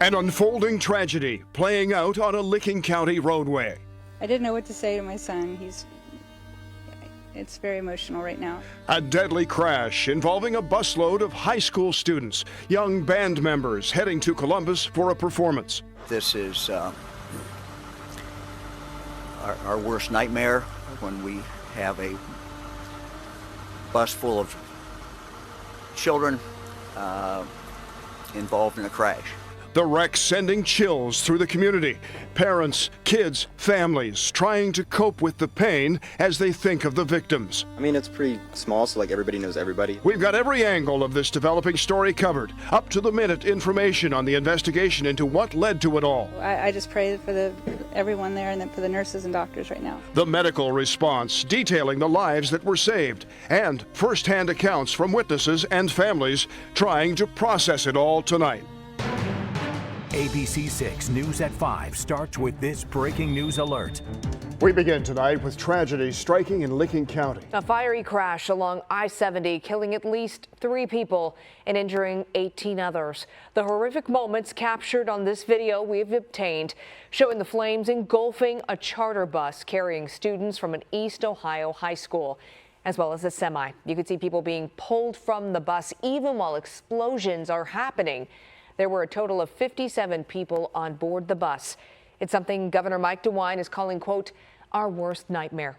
An unfolding tragedy playing out on a Licking County roadway. I didn't know what to say to my son. It's very emotional right now. A deadly crash involving a busload of high school students, young band members heading to Columbus for a performance. This is our worst nightmare when we have a bus full of children involved in a crash. The wreck sending chills through the community. Parents, kids, families trying to cope with the pain as they think of the victims. I mean, it's pretty small, so like everybody knows everybody. We've got every angle of this developing story covered. Up to the minute information on the investigation into what led to it all. I just pray for everyone there and then for the nurses and doctors right now. The medical response detailing the lives that were saved and first-hand accounts from witnesses and families trying to process it all tonight. ABC 6 News at 5 starts with this breaking news alert. We begin tonight with tragedy striking in Licking County. A fiery crash along I-70, killing at least 3 people and injuring 18 others. The horrific moments captured on this video we've obtained, showing the flames engulfing a charter bus carrying students from an East Ohio high school, as well as a semi. You could see people being pulled from the bus even while explosions are happening. There were a total of 57 people on board the bus. It's something Governor Mike DeWine is calling, quote, our worst nightmare.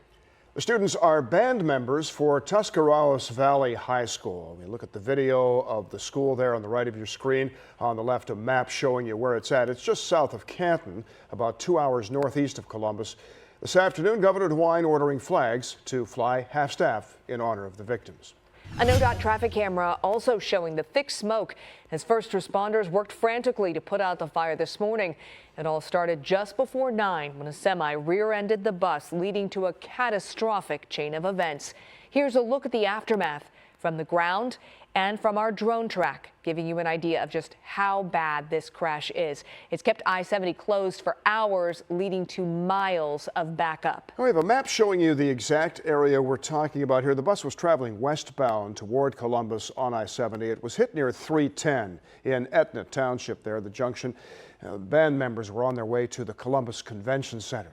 The students are band members for Tuscarawas Valley High School. We look at the video of the school there on the right of your screen. On the left, a map showing you where it's at. It's just south of Canton, about 2 hours northeast of Columbus. This afternoon, Governor DeWine ordering flags to fly half-staff in honor of the victims. A NODOT traffic camera also showing the thick smoke as first responders worked frantically to put out the fire this morning. It all started just before 9 when a semi rear-ended the bus, leading to a catastrophic chain of events. Here's a look at the aftermath from the ground and from our drone track, giving you an idea of just how bad this crash is. It's kept I-70 closed for hours, leading to miles of backup. We have a map showing you the exact area we're talking about here. The bus was traveling westbound toward Columbus on I-70. It was hit near 310 in Etna Township there, the junction. Band members were on their way to the Columbus Convention Center.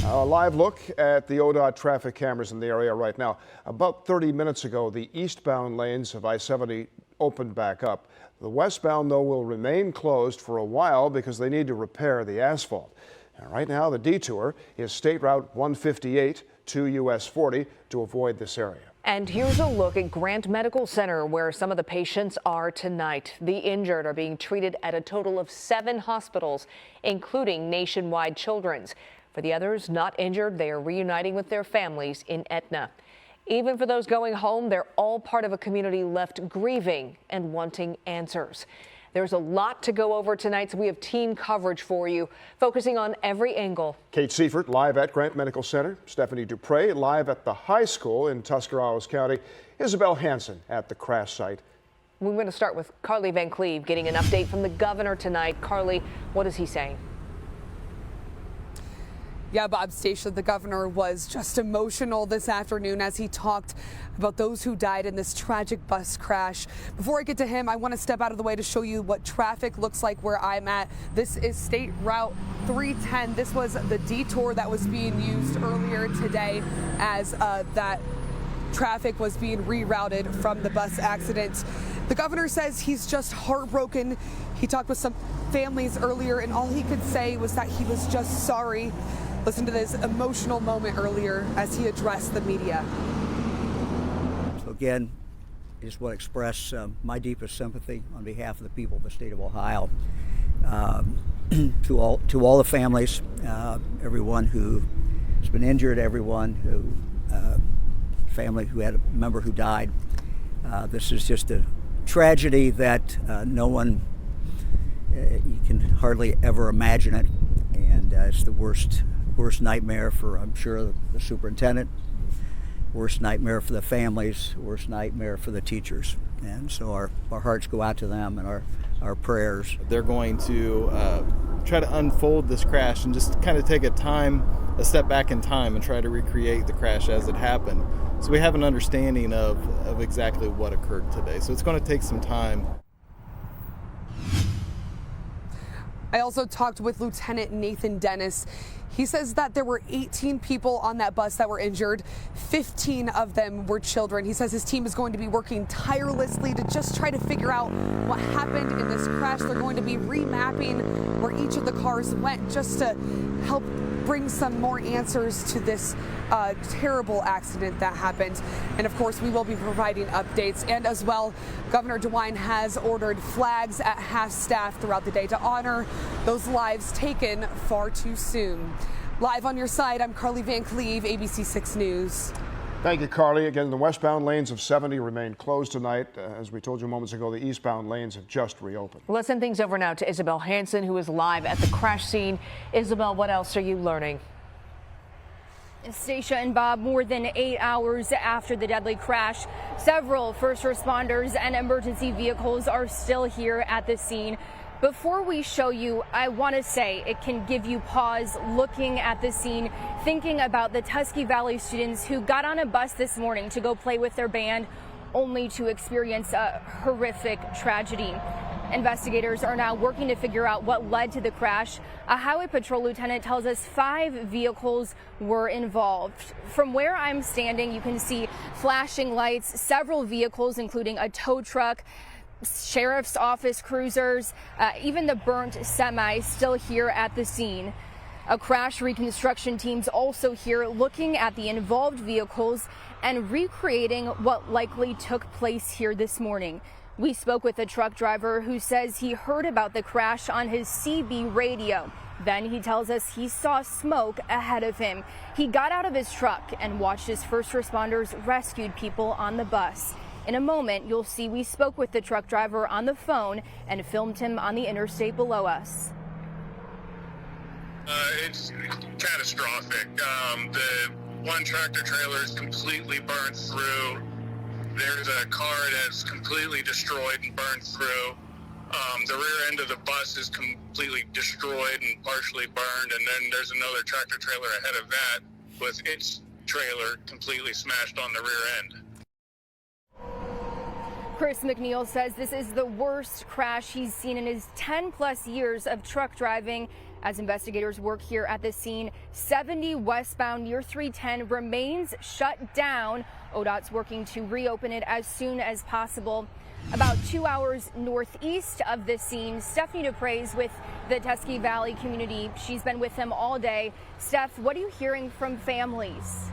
A live look at the ODOT traffic cameras in the area right now. About 30 minutes ago, the eastbound lanes of I-70 opened back up. The westbound, though, will remain closed for a while because they need to repair the asphalt. And right now, the detour is State Route 158 to US 40 to avoid this area. And here's a look at Grant Medical Center, where some of the patients are tonight. The injured are being treated at a total of 7 hospitals, including Nationwide Children's. For the others not injured, they are reuniting with their families in Etna. Even for those going home, they're all part of a community left grieving and wanting answers. There's a lot to go over tonight, so we have team coverage for you, focusing on every angle. Kate Seifert live at Grant Medical Center. Stephanie Dupre live at the high school in Tuscarawas County. Isabel Hansen at the crash site. We're going to start with Carly Van Cleve getting an update from the governor tonight. Carly, what is he saying? Yeah, Bob Stacia, the governor, was just emotional this afternoon as he talked about those who died in this tragic bus crash. Before I get to him, I want to step out of the way to show you what traffic looks like where I'm at. This is State Route 310. This was the detour that was being used earlier today as that traffic was being rerouted from the bus accident. The governor says he's just heartbroken. He talked with some families earlier, and all he could say was that he was just sorry. Listen to this emotional moment earlier as he addressed the media. So again, I just want to express my deepest sympathy on behalf of the people of the state of Ohio. To all the families, everyone who has been injured, everyone who, family who had a member who died. This is just a tragedy that no one, you can hardly ever imagine it, and it's the worst nightmare for, I'm sure, the superintendent, worst nightmare for the families, worst nightmare for the teachers. And so our hearts go out to them and our prayers. They're going to try to unfold this crash and just kind of take a step back in time and try to recreate the crash as it happened. So we have an understanding of exactly what occurred today. So it's going to take some time. I also talked with Lieutenant Nathan Dennis. He says that there were 18 people on that bus that were injured. 15 of them were children. He says his team is going to be working tirelessly to just try to figure out what happened in this crash. They're going to be remapping where each of the cars went just to help bring some more answers to this terrible accident that happened. And of course, we will be providing updates. And as well, Governor DeWine has ordered flags at half-staff throughout the day to honor those lives taken far too soon. Live on your side, I'm Carly Van Cleve, ABC 6 News. Thank you, Carly. Again, the westbound lanes of 70 remain closed tonight. As we told you moments ago, the eastbound lanes have just reopened. Let's send things over now to Isabel Hansen, who is live at the crash scene. Isabel, what else are you learning? Stacia and Bob, more than 8 hours after the deadly crash, several first responders and emergency vehicles are still here at the scene. Before we show you, I want to say it can give you pause looking at the scene, thinking about the Tusky Valley students who got on a bus this morning to go play with their band, only to experience a horrific tragedy. Investigators are now working to figure out what led to the crash. A highway patrol lieutenant tells us 5 vehicles were involved. From where I'm standing, you can see flashing lights, several vehicles, including a tow truck, sheriff's office cruisers, even the burnt semi still here at the scene. A crash reconstruction team's also here looking at the involved vehicles and recreating what likely took place here this morning. We spoke with a truck driver who says he heard about the crash on his CB radio. Then he tells us he saw smoke ahead of him. He got out of his truck and watched as first responders rescued people on the bus. In a moment, you'll see we spoke with the truck driver on the phone and filmed him on the interstate below us. It's catastrophic. The one tractor trailer is completely burned through. There's a car that's completely destroyed and burned through. The rear end of the bus is completely destroyed and partially burned. And then there's another tractor trailer ahead of that with its trailer completely smashed on the rear end. Chris McNeil says this is the worst crash he's seen in his 10-plus years of truck driving. As investigators work here at the scene, 70 westbound near 310 remains shut down. ODOT's working to reopen it as soon as possible. About 2 hours northeast of the scene, Stephanie DePray's with the Tusky Valley community. She's been with them all day. Steph, what are you hearing from families?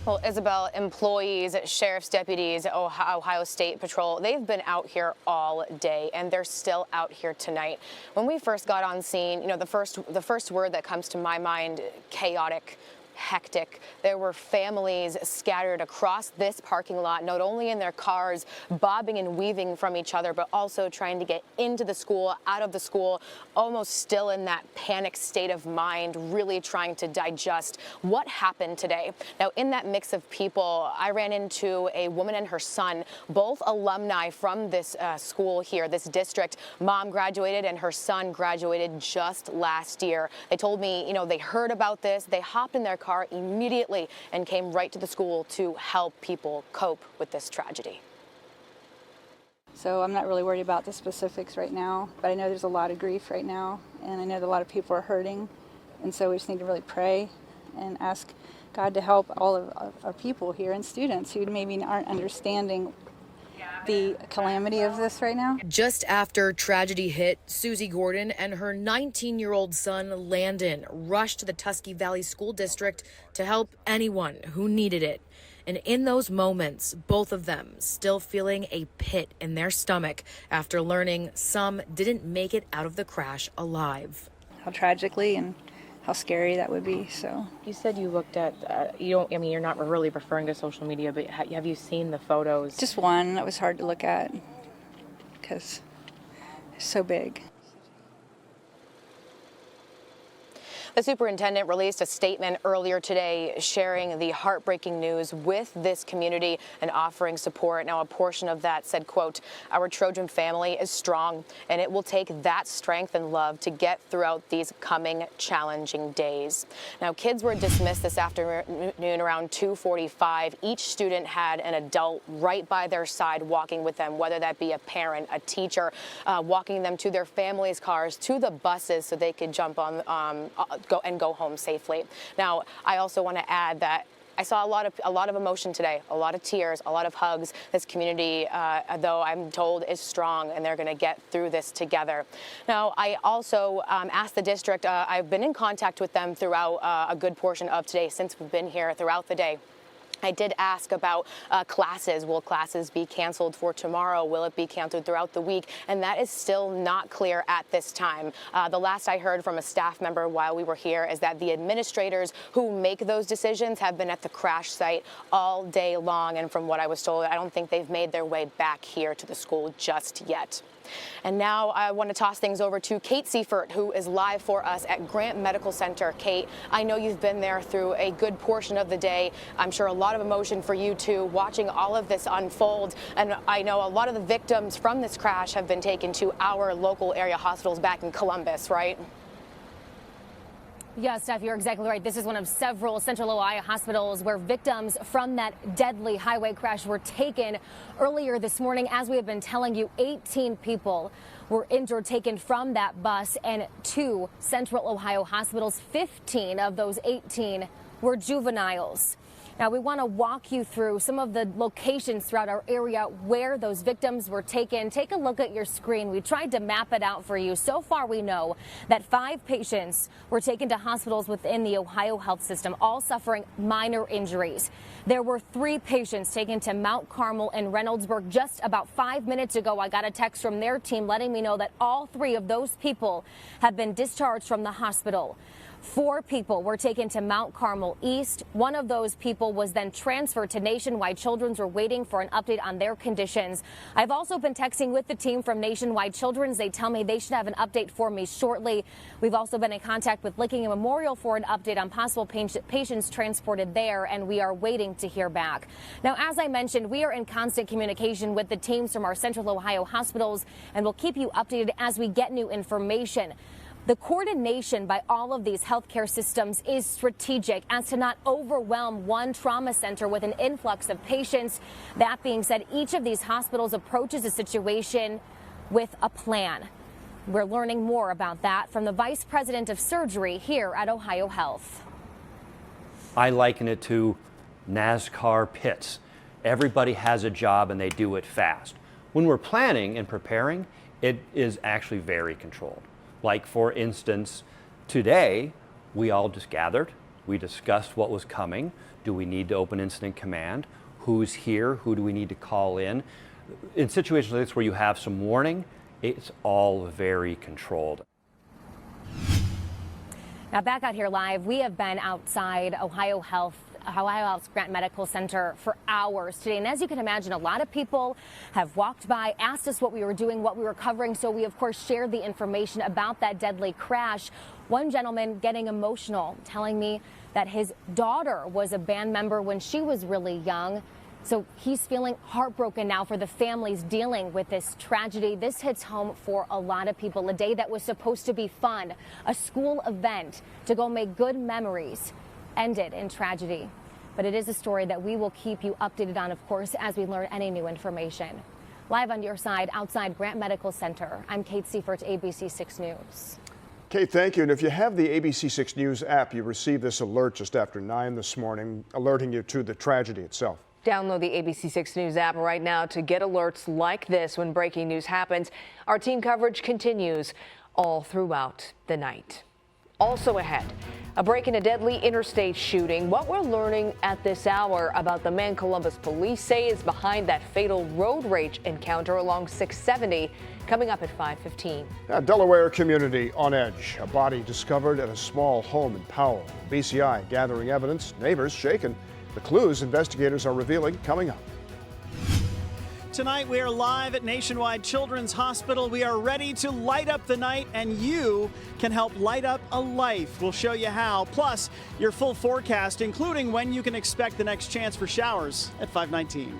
Well, Isabel, employees, sheriff's deputies, Ohio State Patrol, they've been out here all day, and they're still out here tonight. When we first got on scene, you know, the first word that comes to my mind, chaotic, hectic. There were families scattered across this parking lot, not only in their cars, bobbing and weaving from each other, but also trying to get into the school, out of the school, almost still in that panic state of mind, really trying to digest what happened today. Now, in that mix of people, I ran into a woman and her son, both alumni from this school here, this district. Mom graduated and her son graduated just last year. They told me, you know, they heard about this, they hopped in their car immediately and came right to the school to help people cope with this tragedy. So I'm not really worried about the specifics right now, but I know there's a lot of grief right now, and I know that a lot of people are hurting, and so we just need to really pray and ask God to help all of our people here and students who maybe aren't understanding the calamity of this right now. Just after tragedy hit, Susie Gordon and her 19-year-old son, Landon, rushed to the Tusky Valley School District to help anyone who needed it. And in those moments, both of them still feeling a pit in their stomach after learning some didn't make it out of the crash alive. How tragically and how scary that would be. So you said you looked at you're not really referring to social media, but have you seen the photos? Just one that was hard to look at because it's so big. The superintendent released a statement earlier today sharing the heartbreaking news with this community and offering support. Now, a portion of that said, quote, "Our Trojan family is strong, and it will take that strength and love to get throughout these coming challenging days." Now, kids were dismissed this afternoon around 2:45. Each student had an adult right by their side walking with them, whether that be a parent, a teacher, walking them to their families' cars, to the buses so they could jump on, go home safely. Now, I also want to add that I saw a lot of emotion today, a lot of tears, a lot of hugs. This community, though I'm told, is strong, and they're going to get through this together. Now, I also asked the district. I've been in contact with them throughout a good portion of today since we've been here throughout the day. I did ask about classes. Will classes be canceled for tomorrow? Will it be canceled throughout the week? And that is still not clear at this time. The last I heard from a staff member while we were here is that the administrators who make those decisions have been at the crash site all day long. And from what I was told, I don't think they've made their way back here to the school just yet. And now I want to toss things over to Kate Seifert, who is live for us at Grant Medical Center. Kate, I know you've been there through a good portion of the day. I'm sure a lot of emotion for you, too, watching all of this unfold. And I know a lot of the victims from this crash have been taken to our local area hospitals back in Columbus, right? Yes, Steph, you're exactly right. This is one of several Central Ohio hospitals where victims from that deadly highway crash were taken earlier this morning. As we have been telling you, 18 people were injured, taken from that bus and to Central Ohio hospitals. 15 of those 18 were juveniles. Now, we want to walk you through some of the locations throughout our area where those victims were taken. Take a look at your screen. We tried to map it out for you. So far, we know that 5 patients were taken to hospitals within the Ohio health system, all suffering minor injuries. There were 3 patients taken to Mount Carmel and Reynoldsburg. Just about 5 minutes ago, I got a text from their team letting me know that all 3 of those people have been discharged from the hospital. 4 people were taken to Mount Carmel East. 1 of those people was then transferred to Nationwide Children's. We're waiting for an update on their conditions. I've also been texting with the team from Nationwide Children's. They tell me they should have an update for me shortly. We've also been in contact with Licking Memorial for an update on possible patients transported there, and we are waiting to hear back. Now, as I mentioned, we are in constant communication with the teams from our Central Ohio hospitals, and we'll keep you updated as we get new information. The coordination by all of these healthcare systems is strategic as to not overwhelm one trauma center with an influx of patients. That being said, each of these hospitals approaches the situation with a plan. We're learning more about that from the Vice President of Surgery here at Ohio Health. I liken it to NASCAR pits. Everybody has a job and they do it fast. When we're planning and preparing, it is actually very controlled. Like, for instance, today, we all just gathered. We discussed what was coming. Do we need to open incident command? Who's here? Who do we need to call in? In situations like this where you have some warning, it's all very controlled. Now, back out here live, we have been outside Ohio Health's Grant Medical Center for hours today. And as you can imagine, a lot of people have walked by, asked us what we were doing, what we were covering. So we, of course, shared the information about that deadly crash. One gentleman getting emotional, telling me that his daughter was a band member when she was really young. So he's feeling heartbroken now for the families dealing with this tragedy. This hits home for a lot of people. A day that was supposed to be fun, a school event to go make good memories, ended in tragedy. But it is a story that we will keep you updated on, of course, as we learn any new information. Live on your side, outside Grant Medical Center, I'm Kate Seifert, ABC 6 News. Kate, thank you. And if you have the ABC 6 News app, you received this alert just after 9 this morning, alerting you to the tragedy itself. Download the ABC 6 News app right now to get alerts like this when breaking news happens. Our team coverage continues all throughout the night. Also ahead, a break in a deadly interstate shooting. What we're learning at this hour about the man Columbus police say is behind that fatal road rage encounter along 670, coming up at 5:15. A Delaware community on edge. A body discovered at a small home in Powell. BCI gathering evidence, neighbors shaken. The clues investigators are revealing coming up. tonight. We are live at Nationwide Children's Hospital. We are ready to light up the night, and you can help light up a life. We'll show you how. Plus, your full forecast, including when you can expect the next chance for showers at 5:19.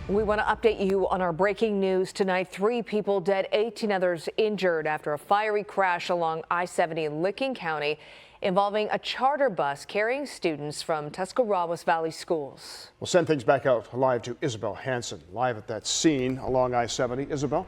We want to update you on our breaking news tonight. 3 people dead, 18 others injured after a fiery crash along I-70 in Licking County involving a charter bus carrying students from Tuscarawas Valley schools. We'll send things back out live to Isabel Hansen, live at that scene along I-70. Isabel?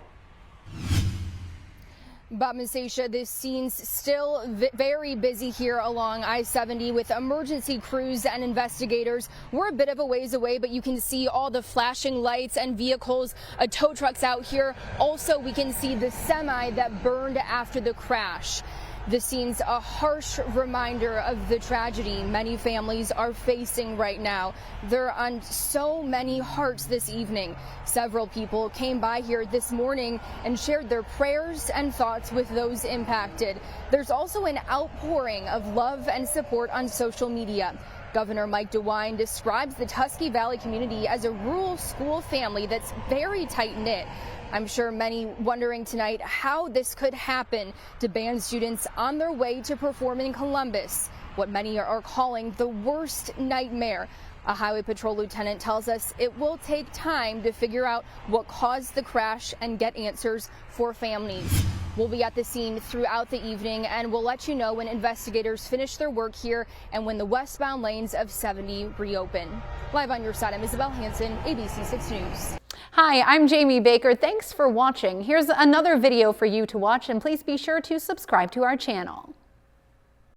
Bob and Stacia, this scene's still very busy here along I-70 with emergency crews and investigators. We're a bit of a ways away, but you can see all the flashing lights and vehicles, tow trucks out here. Also, we can see the semi that burned after the crash. The scene's a harsh reminder of the tragedy many families are facing right now. They're on so many hearts this evening. Several people came by here this morning and shared their prayers and thoughts with those impacted. There's also an outpouring of love and support on social media. Governor Mike DeWine describes the Tusky Valley community as a rural school family that's very tight-knit. I'm sure many wondering tonight how this could happen to band students on their way to perform in Columbus, what many are calling the worst nightmare. A Highway Patrol lieutenant tells us it will take time to figure out what caused the crash and get answers for families. We'll be at the scene throughout the evening, and we'll let you know when investigators finish their work here and when the westbound lanes of 70 reopen. Live on your side, I'm Isabel Hansen, ABC 6 News. Hi, I'm Jamie Baker. Thanks for watching. Here's another video for you to watch, and please be sure to subscribe to our channel.